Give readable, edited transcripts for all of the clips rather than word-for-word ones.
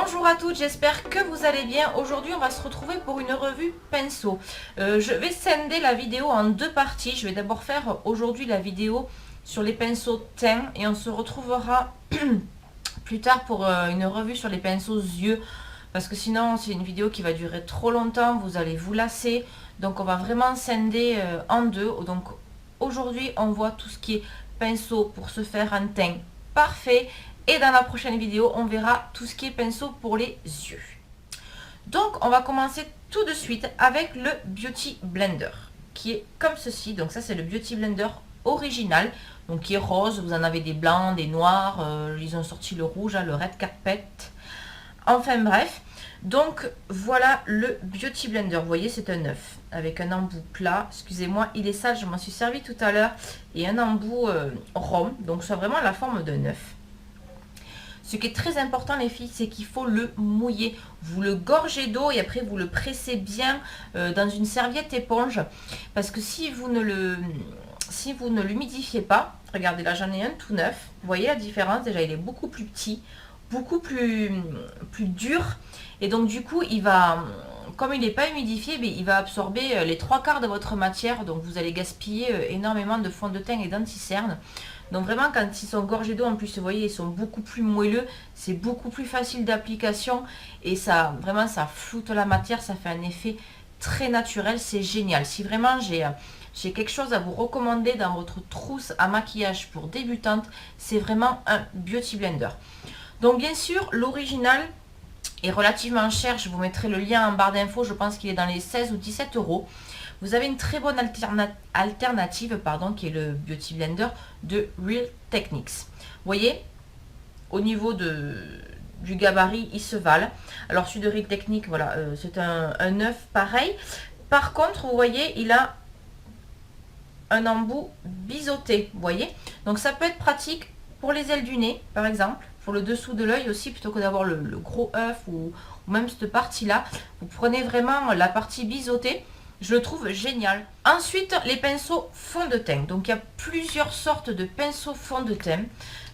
Bonjour à toutes, j'espère que vous allez bien. Aujourd'hui, on va se retrouver pour une revue pinceau. Je vais scinder la vidéo en deux parties. Je vais d'abord faire aujourd'hui la vidéo sur les pinceaux teint et on se retrouvera plus tard pour une revue sur les pinceaux yeux. Parce que sinon, c'est une vidéo qui va durer trop longtemps, vous allez vous lasser. Donc, on va vraiment scinder en deux. Donc, aujourd'hui, on voit tout ce qui est pinceau pour se faire un teint parfait. Et dans la prochaine vidéo, on verra tout ce qui est pinceau pour les yeux. Donc, on va commencer tout de suite avec le Beauty Blender, qui est comme ceci. Donc ça, c'est le Beauty Blender original, donc qui est rose. Vous en avez des blancs, des noirs. Ils ont sorti le rouge, le Red Carpet. Enfin bref. Donc, voilà le Beauty Blender. Vous voyez, c'est un œuf avec un embout plat. Excusez-moi, il est sale, je m'en suis servi tout à l'heure. Et un embout rond, donc c'est vraiment la forme d'un œuf. Ce qui est très important les filles, c'est qu'il faut le mouiller. Vous le gorgez d'eau et après vous le pressez bien dans une serviette éponge. Parce que si vous ne l'humidifiez pas, regardez là j'en ai un tout neuf. Vous voyez la différence, déjà il est beaucoup plus petit, beaucoup plus dur. Et donc du coup il va, comme il n'est pas humidifié, il va absorber les 3/4 de votre matière. Donc vous allez gaspiller énormément de fond de teint et d'anti-cerne. Donc vraiment quand ils sont gorgés d'eau, en plus vous voyez ils sont beaucoup plus moelleux, c'est beaucoup plus facile d'application et ça vraiment ça floute la matière, ça fait un effet très naturel, c'est génial. Si vraiment j'ai quelque chose à vous recommander dans votre trousse à maquillage pour débutantes, c'est vraiment un Beauty Blender. Donc bien sûr l'original est relativement cher, je vous mettrai le lien en barre d'infos, je pense qu'il est dans les 16 ou 17 euros. Vous avez une très bonne alternative qui est le Beauty Blender de Real Techniques. Vous voyez, au niveau du gabarit, il se valent. Alors celui de Real Techniques, voilà, c'est un œuf pareil. Par contre, vous voyez, il a un embout biseauté, vous voyez. Donc ça peut être pratique pour les ailes du nez, par exemple, pour le dessous de l'œil aussi, plutôt que d'avoir le gros œuf ou même cette partie-là. Vous prenez vraiment la partie biseautée. Je le trouve génial. Ensuite, les pinceaux fond de teint. Donc, il y a plusieurs sortes de pinceaux fond de teint.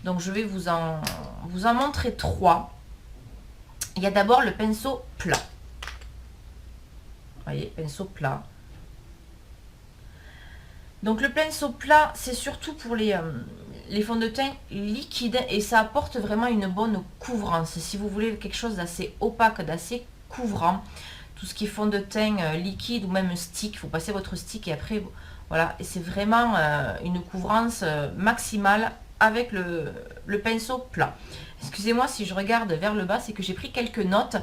Donc, je vais vous en montrer trois. Il y a d'abord le pinceau plat. Vous voyez, pinceau plat. Donc, le pinceau plat, c'est surtout pour les fonds de teint liquides et ça apporte vraiment une bonne couvrance. Si vous voulez quelque chose d'assez opaque, d'assez couvrant, tout ce qui est fond de teint liquide ou même stick, vous passez votre stick et après voilà, et c'est vraiment une couvrance maximale avec le pinceau plat. Excusez-moi si je regarde vers le bas, c'est que j'ai pris quelques notes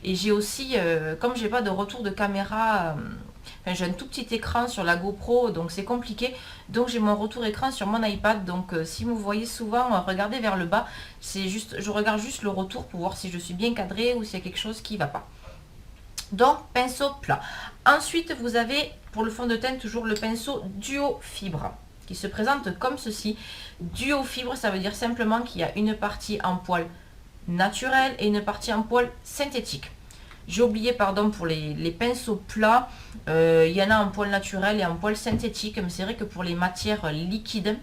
et j'ai aussi, comme j'ai pas de retour de caméra, j'ai un tout petit écran sur la GoPro donc c'est compliqué, donc j'ai mon retour écran sur mon iPad, donc si vous voyez souvent regardez vers le bas, c'est juste, je regarde juste le retour pour voir si je suis bien cadrée ou s'il y a quelque chose qui va pas. Donc pinceau plat. Ensuite vous avez pour le fond de teint toujours le pinceau duo fibre qui se présente comme ceci. Duo fibre, ça veut dire simplement qu'il y a une partie en poil naturel et une partie en poil synthétique. J'ai oublié, pardon, pour les pinceaux plats, il y en a en poil naturel et en poil synthétique, mais c'est vrai que pour les matières liquides,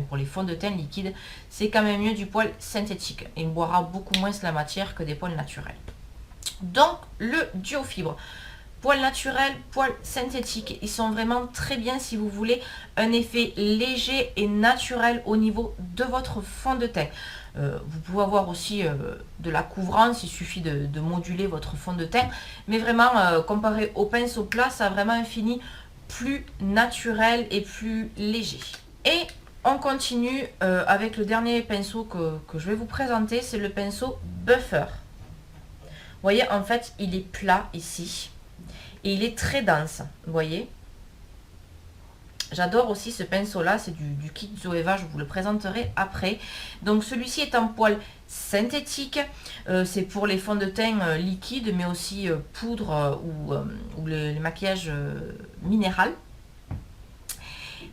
pour les fonds de teint liquides, c'est quand même mieux du poil synthétique. Il boira beaucoup moins la matière que des poils naturels. Donc le duo fibre, poil naturel, poil synthétique, ils sont vraiment très bien si vous voulez un effet léger et naturel au niveau de votre fond de teint. Vous pouvez avoir aussi de la couvrance, il suffit de moduler votre fond de teint, mais vraiment comparé au pinceau plat, ça a vraiment un fini plus naturel et plus léger. Et on continue avec le dernier pinceau que je vais vous présenter, c'est le pinceau Buffer. Vous voyez, en fait, il est plat ici. Et il est très dense. Vous voyez. J'adore aussi ce pinceau-là. C'est du kit Zoeva. Je vous le présenterai après. Donc, celui-ci est en poil synthétique. C'est pour les fonds de teint liquides, mais aussi poudre ou les maquillages minéral.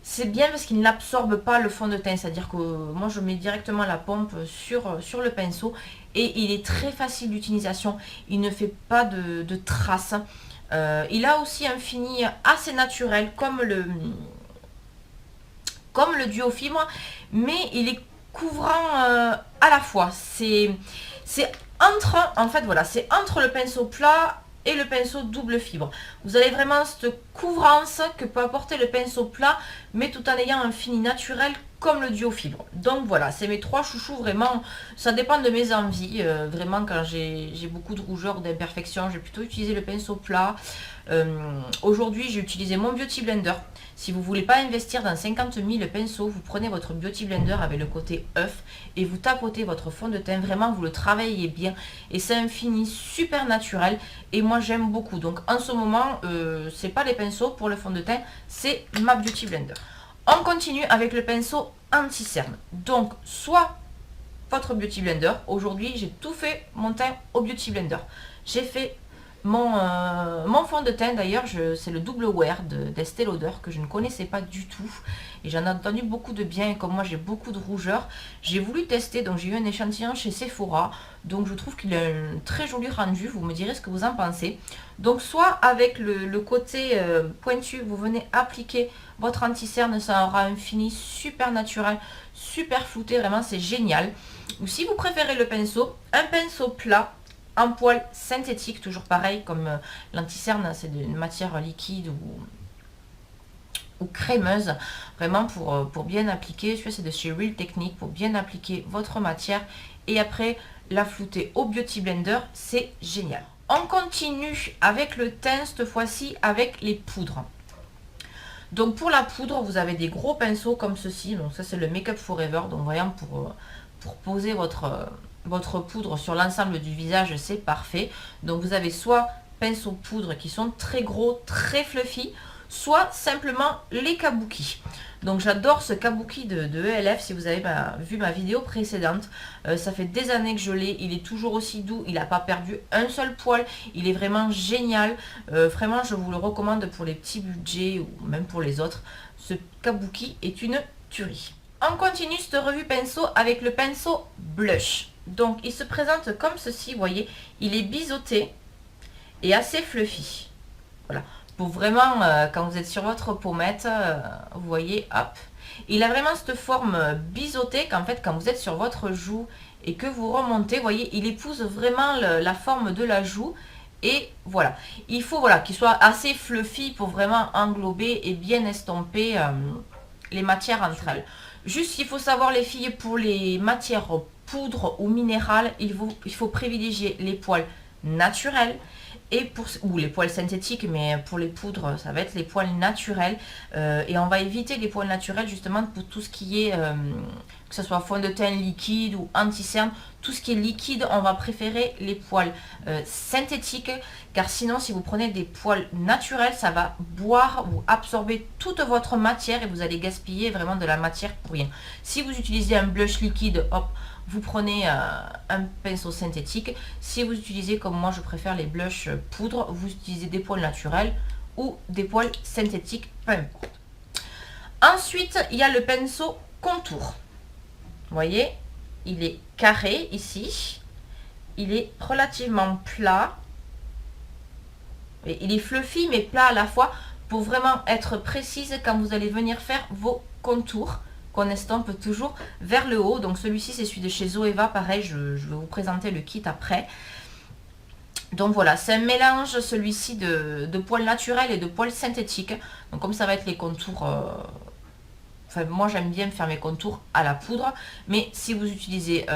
C'est bien parce qu'il n'absorbe pas le fond de teint, c'est-à-dire que moi je mets directement la pompe sur le pinceau et il est très facile d'utilisation, il ne fait pas de traces. Il a aussi un fini assez naturel comme le duo fibre, mais il est couvrant à la fois. C'est en fait, voilà, c'est entre le pinceau plat et le pinceau double fibre. Vous avez vraiment cette couvrance que peut apporter le pinceau plat, mais tout en ayant un fini naturel comme le duo fibre. Donc voilà, c'est mes 3 chouchous, vraiment, ça dépend de mes envies. Vraiment, quand j'ai beaucoup de rougeur ou d'imperfection, j'ai plutôt utilisé le pinceau plat. Aujourd'hui, j'ai utilisé mon Beauty Blender. Si vous ne voulez pas investir dans 50 000 pinceaux, vous prenez votre Beauty Blender avec le côté œuf et vous tapotez votre fond de teint. Vraiment, vous le travaillez bien et c'est un fini super naturel. Et moi, j'aime beaucoup. Donc, en ce moment, c'est pas les pinceaux pour le fond de teint, c'est ma Beauty Blender. On continue avec le pinceau anti-cerne. Donc, soit votre Beauty Blender. Aujourd'hui, j'ai tout fait mon teint au Beauty Blender. J'ai fait mon fond de teint, d'ailleurs, c'est le double wear d'Estée Lauder que je ne connaissais pas du tout. Et j'en ai entendu beaucoup de bien. Et comme moi, j'ai beaucoup de rougeur, j'ai voulu tester. Donc, j'ai eu un échantillon chez Sephora. Donc, je trouve qu'il a un très joli rendu. Vous me direz ce que vous en pensez. Donc, soit avec le côté pointu, vous venez appliquer votre anti-cerne. Ça aura un fini super naturel, super flouté. Vraiment, c'est génial. Ou si vous préférez le pinceau, un pinceau plat en poil synthétique, toujours pareil, comme l'anti-cerne, c'est une matière liquide ou crémeuse, vraiment pour bien appliquer. Celui-là, c'est de chez Real Technique, pour bien appliquer votre matière et après la flouter au Beauty Blender, c'est génial. On continue avec le teint, cette fois-ci avec les poudres. Donc pour la poudre, vous avez des gros pinceaux comme ceci. Donc ça, c'est le Make Up Forever. Donc voyons, pour poser votre poudre sur l'ensemble du visage, c'est parfait. Donc vous avez soit pinceaux poudre qui sont très gros, très fluffy, soit simplement les kabuki. Donc j'adore ce kabuki de ELF. Si vous avez vu ma vidéo précédente, ça fait des années que je l'ai. Il est toujours aussi doux, il n'a pas perdu un seul poil. Il est vraiment génial. Vraiment, je vous le recommande pour les petits budgets ou même pour les autres. Ce kabuki est une tuerie. On continue cette revue pinceau avec le pinceau blush. Donc il se présente comme ceci, vous voyez, il est biseauté et assez fluffy. Voilà, pour vraiment, quand vous êtes sur votre pommette, vous voyez, hop. Il a vraiment cette forme biseautée qu'en fait, quand vous êtes sur votre joue et que vous remontez, vous voyez, il épouse vraiment la forme de la joue. Et voilà, il faut voilà, qu'il soit assez fluffy pour vraiment englober et bien estomper les matières entre elles. Juste, il faut savoir, les filles, pour les matières poudre ou minérales, il faut privilégier les poils naturels ou les poils synthétiques, mais pour les poudres, ça va être les poils naturels. Et on va éviter les poils naturels justement pour tout ce qui est, que ce soit fond de teint liquide ou anti-cerne, tout ce qui est liquide, on va préférer les poils synthétiques, car sinon, si vous prenez des poils naturels, ça va boire ou absorber toute votre matière et vous allez gaspiller vraiment de la matière pour rien. Si vous utilisez un blush liquide, hop, vous prenez un pinceau synthétique. Si vous utilisez, comme moi je préfère les blushs poudre, vous utilisez des poils naturels ou des poils synthétiques, peu importe. Ensuite, il y a le pinceau contour. Vous voyez, il est carré ici. Il est relativement plat. Et il est fluffy mais plat à la fois pour vraiment être précise quand vous allez venir faire vos contours, qu'on estompe toujours vers le haut. Donc celui-ci, c'est celui de chez Zoeva, pareil, je vais vous présenter le kit après. Donc voilà, c'est un mélange, celui-ci, de poils naturels et de poils synthétiques. Donc comme ça va être les contours, enfin moi j'aime bien faire mes contours à la poudre, mais si vous utilisez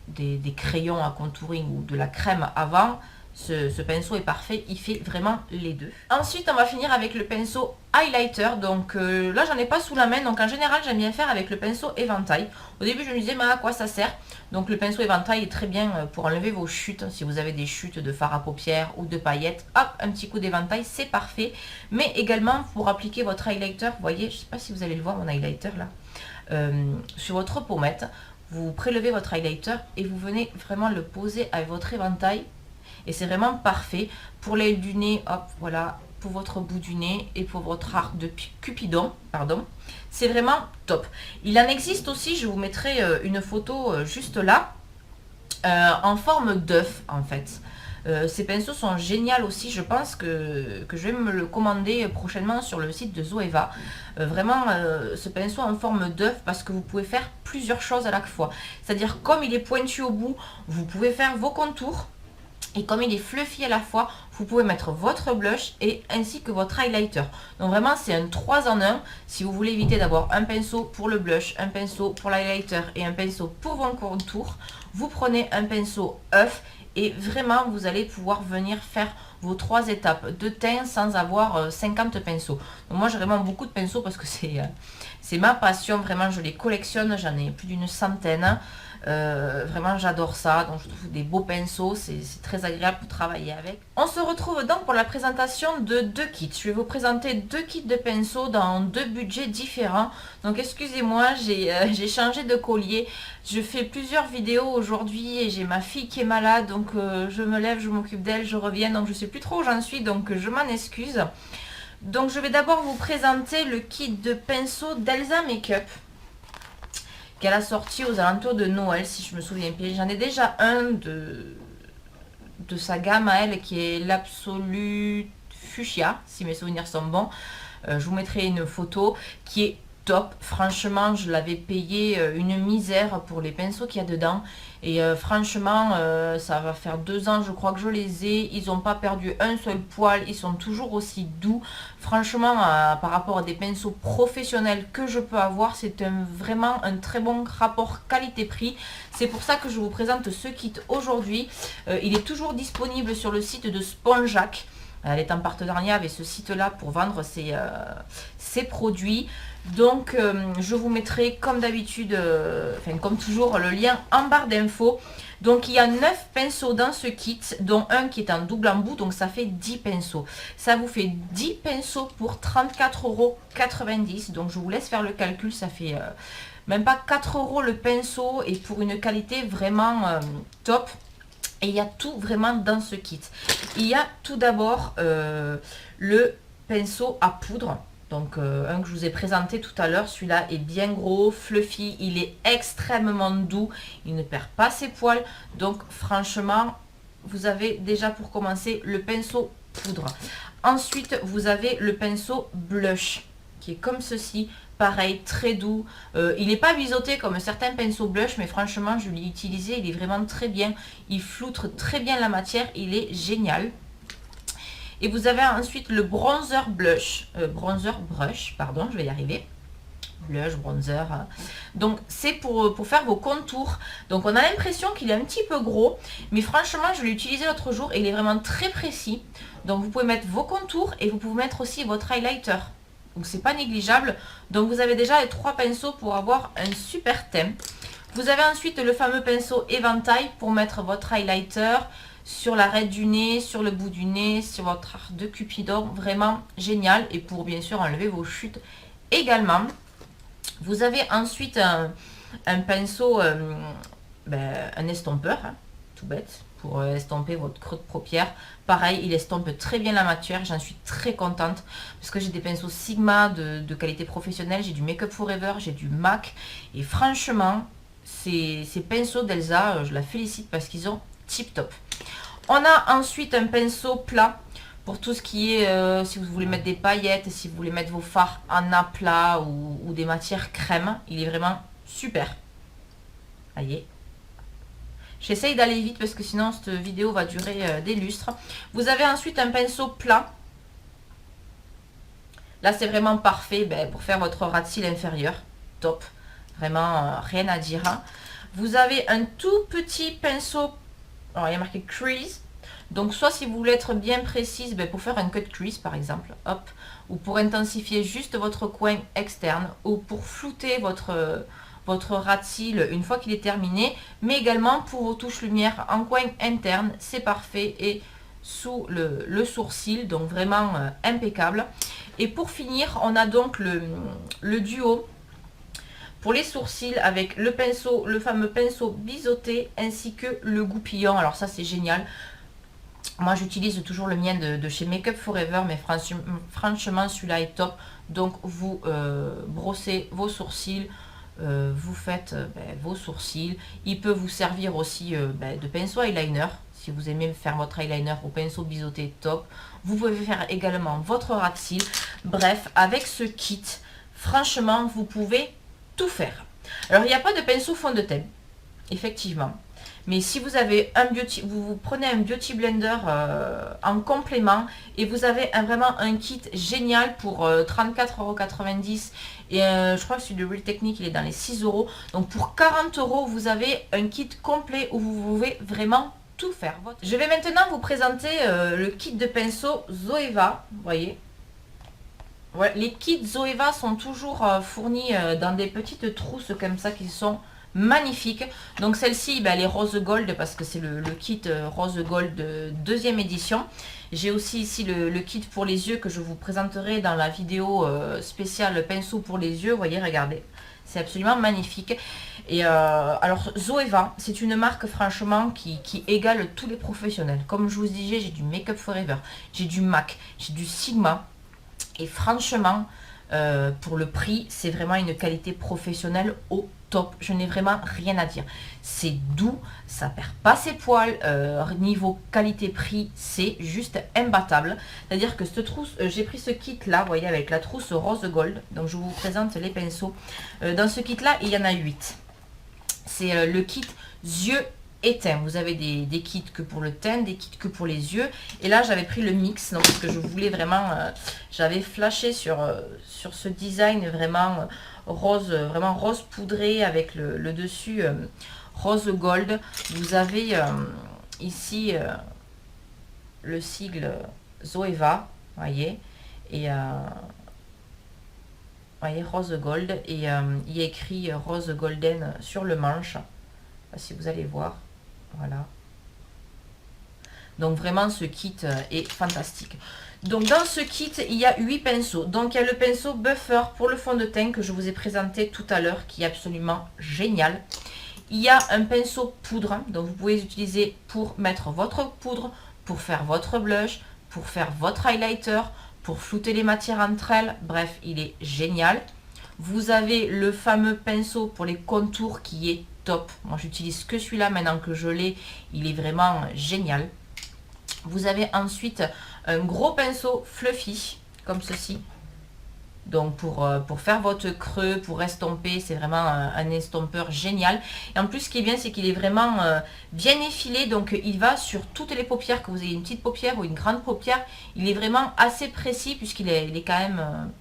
des crayons à contouring ou de la crème avant, ce pinceau est parfait, il fait vraiment les deux. Ensuite, on va finir avec le pinceau highlighter. Donc là, j'en ai pas sous la main. Donc en général, j'aime bien faire avec le pinceau éventail. Au début, je me disais, mais à quoi ça sert? Donc le pinceau éventail est très bien pour enlever vos chutes. Si vous avez des chutes de fard à paupières ou de paillettes, hop, un petit coup d'éventail, c'est parfait. Mais également pour appliquer votre highlighter, vous voyez, je sais pas si vous allez le voir, mon highlighter là, sur votre pommette. Vous prélevez votre highlighter et vous venez vraiment le poser avec votre éventail. Et c'est vraiment parfait pour l'aile du nez, hop, voilà, pour votre bout du nez et pour votre arc de Cupidon, pardon. C'est vraiment top. Il en existe aussi, je vous mettrai une photo juste là, en forme d'œuf en fait. Ces pinceaux sont géniaux aussi, je pense que je vais me le commander prochainement sur le site de Zoeva. Vraiment, ce pinceau en forme d'œuf, parce que vous pouvez faire plusieurs choses à la fois. C'est-à-dire, comme il est pointu au bout, vous pouvez faire vos contours. Et comme il est fluffy à la fois, vous pouvez mettre votre blush et ainsi que votre highlighter. Donc vraiment, c'est un 3 en 1. Si vous voulez éviter d'avoir un pinceau pour le blush, un pinceau pour l'highlighter et un pinceau pour vos contours, vous prenez un pinceau œuf et vraiment, vous allez pouvoir venir faire vos 3 étapes de teint sans avoir 50 pinceaux. Donc moi, j'ai vraiment beaucoup de pinceaux parce que c'est ma passion. Vraiment, je les collectionne. J'en ai plus d'une centaine. Vraiment j'adore ça, donc je trouve des beaux pinceaux, c'est très agréable pour travailler avec. On se retrouve donc pour la présentation de 2 kits. Je vais vous présenter 2 kits de pinceaux dans 2 budgets différents. Donc excusez-moi, j'ai changé de collier. Je fais plusieurs vidéos aujourd'hui et j'ai ma fille qui est malade, donc je me lève, je m'occupe d'elle, je reviens, donc je sais plus trop où j'en suis, donc je m'en excuse. Donc je vais d'abord vous présenter le kit de pinceaux d'Elsa Makeup, qu'elle a sorti aux alentours de Noël, si je me souviens bien. J'en ai déjà un de sa gamme à elle, qui est l'Absolu Fuchsia, si mes souvenirs sont bons. Je vous mettrai une photo qui est top. Franchement, je l'avais payé une misère pour les pinceaux qu'il y a dedans. Et franchement, ça va faire 2 ans, je crois que je les ai. Ils n'ont pas perdu un seul poil. Ils sont toujours aussi doux. Franchement, par rapport à des pinceaux professionnels que je peux avoir, c'est vraiment un très bon rapport qualité-prix. C'est pour ça que je vous présente ce kit aujourd'hui. Il est toujours disponible sur le site de Spongeac. Elle est en partenariat avec ce site-là pour vendre ses produits. Donc, je vous mettrai comme d'habitude, enfin comme toujours, le lien en barre d'infos. Donc, il y a 9 pinceaux dans ce kit, dont un qui est en double embout, donc ça fait 10 pinceaux. Ça vous fait 10 pinceaux pour 34,90 €. Donc, je vous laisse faire le calcul, ça fait même pas 4 € le pinceau et pour une qualité vraiment top. Et il y a tout vraiment dans ce kit. Il y a tout d'abord le pinceau à poudre. Donc un que je vous ai présenté tout à l'heure. Celui-là est bien gros, fluffy. Il est extrêmement doux. Il ne perd pas ses poils. Donc franchement, vous avez déjà pour commencer le pinceau poudre. Ensuite, vous avez le pinceau blush qui est comme ceci. Pareil, très doux. Il n'est pas biseauté comme certains pinceaux blush, mais franchement, je l'ai utilisé. Il est vraiment très bien. Il floutre très bien la matière. Il est génial. Et vous avez ensuite le bronzer blush. Bronzer brush, pardon, je vais y arriver. Blush, bronzer. Donc, c'est pour faire vos contours. Donc, on a l'impression qu'il est un petit peu gros. Mais franchement, je l'ai utilisé l'autre jour et il est vraiment très précis. Donc, vous pouvez mettre vos contours et vous pouvez mettre aussi votre highlighter. Donc c'est pas négligeable. Donc vous avez déjà les 3 pinceaux pour avoir un super thème. Vous avez ensuite le fameux pinceau éventail pour mettre votre highlighter sur l'arête du nez, sur le bout du nez, sur votre arc de Cupidon. Vraiment génial. Et pour bien sûr enlever vos chutes également. Vous avez ensuite un pinceau, un estompeur, hein, tout bête, pour estomper votre creux de paupière. Pareil, il estompe très bien la matière, j'en suis très contente parce que j'ai des pinceaux Sigma de qualité professionnelle, j'ai du Make Up Forever, j'ai du MAC et franchement, ces pinceaux d'Elsa, je la félicite parce qu'ils sont tip top. On a ensuite un pinceau plat pour tout ce qui est, si vous voulez mettre des paillettes, si vous voulez mettre vos fards en aplat ou des matières crème, il est vraiment super. Voyez. J'essaye d'aller vite parce que sinon cette vidéo va durer des lustres. Vous avez ensuite un pinceau plat. Là c'est vraiment parfait pour faire votre ras de cils inférieur. Top. Vraiment rien à dire. Vous avez un tout petit pinceau. Alors il y a marqué crease. Donc soit si vous voulez être bien précise, pour faire un cut crease par exemple. Hop. Ou pour intensifier juste votre coin externe. Ou pour flouter votre ras de cils une fois qu'il est terminé, mais également pour vos touches lumière en coin interne, c'est parfait, et sous le sourcil, donc vraiment impeccable. Et pour finir, on a donc le duo pour les sourcils avec le pinceau, le fameux pinceau biseauté ainsi que le goupillon. Alors ça c'est génial. Moi j'utilise toujours le mien de chez Make Up Forever, mais franchement celui-là est top. Donc vous brossez vos sourcils vous faites vos sourcils. Il peut vous servir aussi de pinceau eyeliner. Si vous aimez faire votre eyeliner au pinceau biseauté, top. Vous pouvez faire également votre ras de cils. Bref, avec ce kit, franchement, vous pouvez tout faire. Alors, il n'y a pas de pinceau fond de teint, effectivement. Mais si vous avez un beauty, vous prenez un beauty blender en complément et vous avez vraiment un kit génial pour 34,90 €. Et je crois que celui de Real Technique, il est dans les 6 €. Donc pour 40 €, vous avez un kit complet où vous pouvez vraiment tout faire. Je vais maintenant vous présenter le kit de pinceau Zoeva. Vous voyez, ouais, les kits Zoeva sont toujours fournis dans des petites trousses comme ça qui sont magnifiques. Donc celle-ci, elle est rose gold parce que c'est le kit rose gold de deuxième édition. J'ai aussi ici le kit pour les yeux que je vous présenterai dans la vidéo spéciale pinceau pour les yeux. Vous voyez, regardez, c'est absolument magnifique. Et alors Zoeva, c'est une marque franchement qui égale tous les professionnels. Comme je vous disais, j'ai du Make Up Forever, j'ai du MAC, j'ai du Sigma. Et franchement, pour le prix, c'est vraiment une qualité professionnelle au top. Je n'ai vraiment rien à dire. C'est doux, ça perd pas ses poils. Niveau qualité-prix, c'est juste imbattable. C'est-à-dire que cette trousse, j'ai pris ce kit-là, vous voyez, avec la trousse rose gold. Donc je vous présente les pinceaux. Dans ce kit-là, il y en a 8. C'est le kit yeux et teint. Vous avez des kits que pour le teint, des kits que pour les yeux. Et là, j'avais pris le mix, donc parce que je voulais vraiment... j'avais flashé sur ce design vraiment rose poudré avec le dessus rose gold. Vous avez ici le sigle Zoeva, voyez, et voyez, rose gold, et il y a écrit rose golden sur le manche. Si vous allez voir, voilà. Donc vraiment ce kit est fantastique. Donc dans ce kit, il y a 8 pinceaux. Donc il y a le pinceau buffer pour le fond de teint que je vous ai présenté tout à l'heure, qui est absolument génial. Il y a un pinceau poudre, donc vous pouvez utiliser pour mettre votre poudre, pour faire votre blush, pour faire votre highlighter, pour flouter les matières entre elles. Bref, il est génial. Vous avez le fameux pinceau pour les contours qui est top. Moi, j'utilise que celui-là maintenant que je l'ai. Il est vraiment génial. Vous avez ensuite un gros pinceau fluffy, comme ceci. Donc, pour faire votre creux, pour estomper, c'est vraiment un estompeur génial. Et en plus, ce qui est bien, c'est qu'il est vraiment bien effilé. Donc, il va sur toutes les paupières, que vous ayez une petite paupière ou une grande paupière. Il est vraiment assez précis puisqu'il est quand même...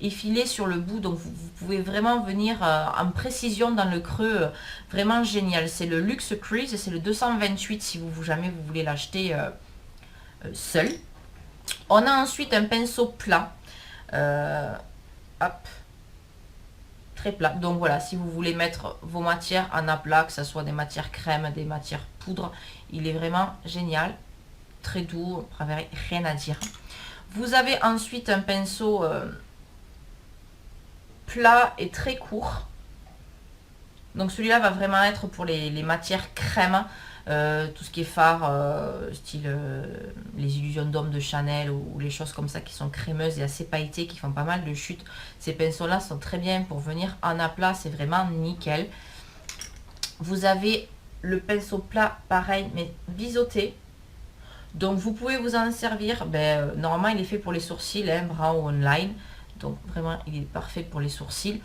effilé sur le bout, donc vous pouvez vraiment venir en précision dans le creux, vraiment génial. C'est le Luxe Crease, c'est le 228 si jamais vous voulez l'acheter seul. On a ensuite un pinceau plat, hop, très plat. Donc voilà, si vous voulez mettre vos matières en aplat, que ce soit des matières crème, des matières poudre, il est vraiment génial, très doux, rien à dire. Vous avez ensuite un pinceau plat et très court. Donc celui-là va vraiment être pour les matières crème, tout ce qui est fard, style les illusions d'homme de Chanel ou les choses comme ça qui sont crémeuses et assez pailletées, qui font pas mal de chutes. Ces pinceaux-là sont très bien pour venir en aplat, c'est vraiment nickel. Vous avez le pinceau plat, pareil, mais biseauté. Donc vous pouvez vous en servir, normalement il est fait pour les sourcils, hein, bras ou online. Donc vraiment, il est parfait pour les sourcils.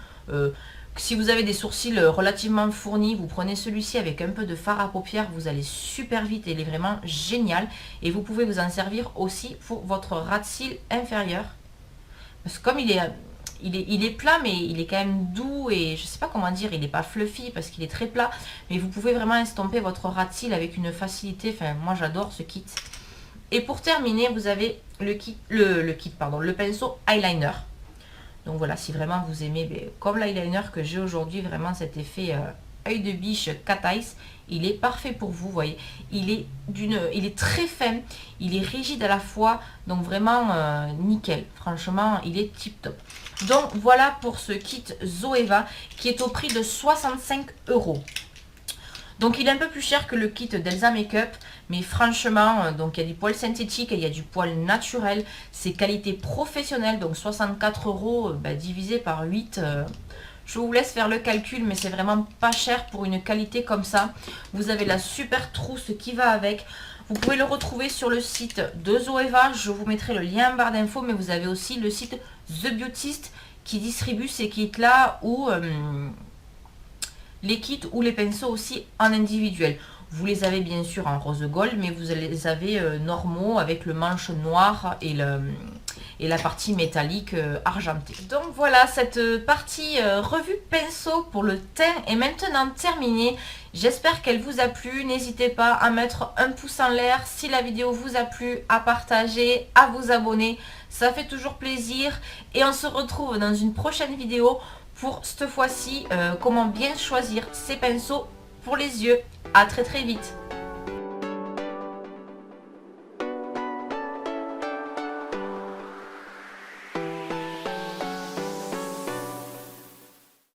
Si vous avez des sourcils relativement fournis, vous prenez celui-ci avec un peu de fard à paupières, vous allez super vite et il est vraiment génial. Et vous pouvez vous en servir aussi pour votre ras de cils inférieur. Parce que comme il est plat, mais il est quand même doux et je sais pas comment dire, il n'est pas fluffy parce qu'il est très plat. Mais vous pouvez vraiment estomper votre ras de cils avec une facilité. Enfin, moi j'adore ce kit. Et pour terminer, vous avez le pinceau eyeliner. Donc voilà, si vraiment vous aimez, comme l'eyeliner que j'ai aujourd'hui, vraiment cet effet œil de biche cat eyes, il est parfait pour vous, voyez. Il est très fin, il est rigide à la fois, donc vraiment nickel. Franchement, il est tip top. Donc voilà pour ce kit Zoeva qui est au prix de 65 €. Donc il est un peu plus cher que le kit d'Elsa Makeup, mais franchement, donc il y a du poil synthétique et il y a du poil naturel. C'est qualité professionnelle, donc 64 € divisé par 8, Je vous laisse faire le calcul, mais c'est vraiment pas cher pour une qualité comme ça. Vous avez la super trousse qui va avec. Vous pouvez le retrouver sur le site de Zoeva. Je vous mettrai le lien en barre d'infos, mais vous avez aussi le site The Beautist qui distribue ces kits-là ou les kits ou les pinceaux aussi en individuel. Vous les avez bien sûr en rose gold, mais vous les avez normaux avec le manche noir et la partie métallique argentée. Donc voilà, cette partie revue pinceau pour le teint est maintenant terminée. J'espère qu'elle vous a plu. N'hésitez pas à mettre un pouce en l'air si la vidéo vous a plu, à partager, à vous abonner. Ça fait toujours plaisir. Et on se retrouve dans une prochaine vidéo pour cette fois-ci comment bien choisir ses pinceaux pour les yeux. À très très vite.